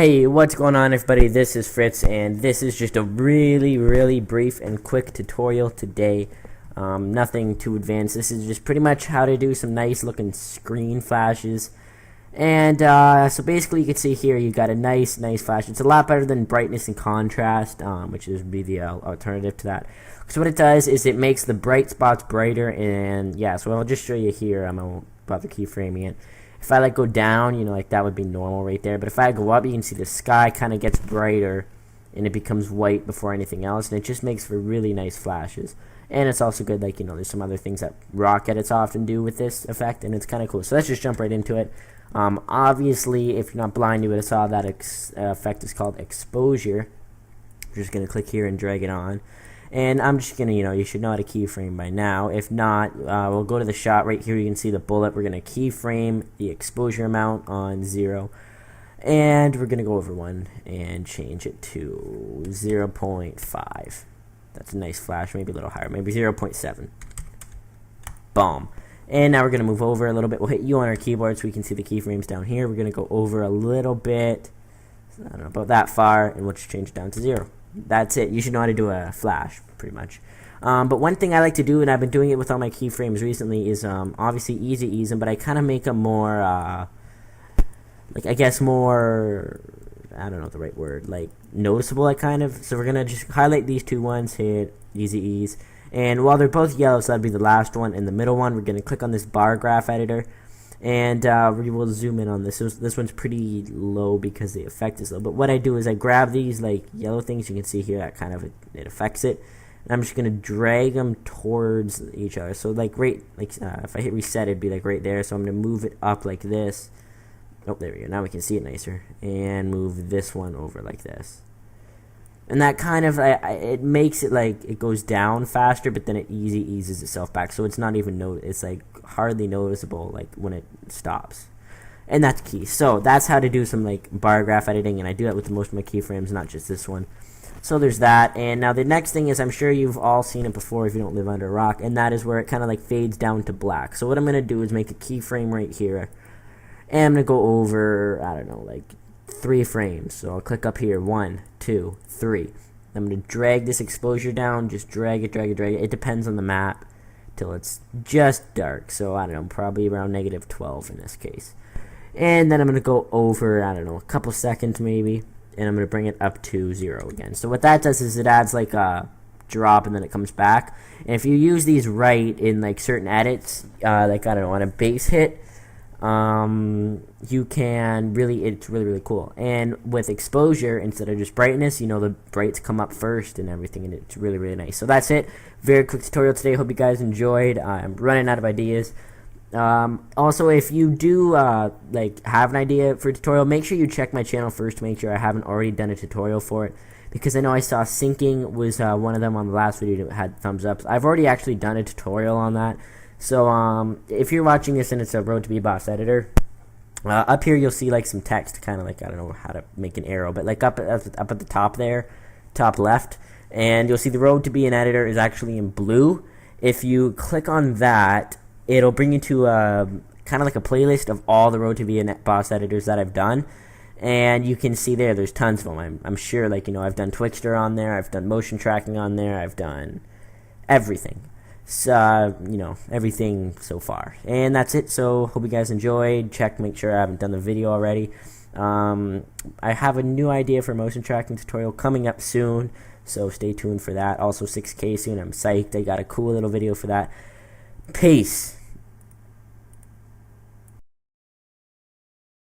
Hey, what's going on, everybody? This is Fritz, and this is just a really brief and quick tutorial today. Nothing too advanced. This is just pretty much how to do some nice looking screen flashes. And so basically you can see here you got a nice flash. It's a lot better than brightness and contrast, which would be the alternative to that. So what it does is it makes the bright spots brighter, and yeah, so I'll just show you here. I'm about to keyframing it. If I go down, like that would be normal right there. But if I go up, you can see the sky kind of gets brighter and it becomes white before anything else, and it just makes for really nice flashes. And it's also good, there's some other things that rock edits often do with this effect, and it's kind of cool. So let's just jump right into it. Obviously, if you're not blind to it, I saw that effect is called exposure. I'm just going to click here and drag it on. And I'm just going to, you should know how to keyframe by now. If not, we'll go to the shot right here. You can see the bullet. We're going to keyframe the exposure amount on 0. And we're going to go over 1 and change it to 0.5. That's a nice flash. Maybe a little higher. Maybe 0.7. Boom. And now we're going to move over a little bit. We'll hit U on our keyboard so we can see the keyframes down here. We're going to go over a little bit. I don't know, about that far. And we'll just change it down to 0. That's it. You should know how to do a flash, pretty much. But one thing I like to do, and I've been doing it with all my keyframes recently, is obviously easy ease them, but I kind of make them more, I guess more, I don't know the right word, noticeable, So we're going to just highlight these two ones, hit easy ease. And while they're both yellow, so that'd be the last one and the middle one, we're going to click on this bar graph editor. And we will zoom in on this. This one's pretty low because the effect is low. But what I do is I grab these yellow things. You can see here that kind of it affects it. And I'm just gonna drag them towards each other. So if I hit reset, it'd be right there. So I'm gonna move it up like this. Oh, there we go. Now we can see it nicer. And move this one over like this. And that kind of it makes it it goes down faster, but then it eases itself back. So it's not even it's hardly noticeable when it stops. And that's key. So that's how to do some bar graph editing, and I do that with most of my keyframes, not just this one. So there's that. And now the next thing is, I'm sure you've all seen it before if you don't live under a rock, and that is where it kind of fades down to black. So what I'm gonna do is make a keyframe right here, and I'm gonna go over, I don't know, 3 frames. So I'll click up here, 1, 2, 3. I'm gonna drag this exposure down, just drag it. It depends on the map till it's just dark. So I don't know, probably around -12 in this case. And then I'm gonna go over, I don't know, a couple seconds maybe, and I'm gonna bring it up to 0 again. So what that does is it adds a drop and then it comes back. And if you use these right in certain edits, I don't know, on a bass hit, you can it's really cool. And with exposure, instead of just brightness, the brights come up first and everything, and it's really nice. So that's it. Very quick tutorial today. Hope you guys enjoyed. I'm running out of ideas. Also, if you do have an idea for a tutorial, make sure you check my channel first to make sure I haven't already done a tutorial for it, because I know I saw syncing was one of them on the last video that had thumbs up. I've already actually done a tutorial on that. So if you're watching this and it's a Road to Be Boss editor, up here you'll see some text, kind of I don't know how to make an arrow, but up at the top there, top left, and you'll see the Road to Be an Editor is actually in blue. If you click on that, it'll bring you to kind of a playlist of all the Road to Be a Boss editors that I've done. And you can see there's tons of them. I'm sure I've done Twixtor on there, I've done motion tracking on there, I've done everything. So, everything so far. And that's it. So hope you guys enjoyed. Make sure I haven't done the video already. I have a new idea for motion tracking tutorial coming up soon, so stay tuned for that. Also 6K soon. I'm psyched. I got a cool little video for that. Peace.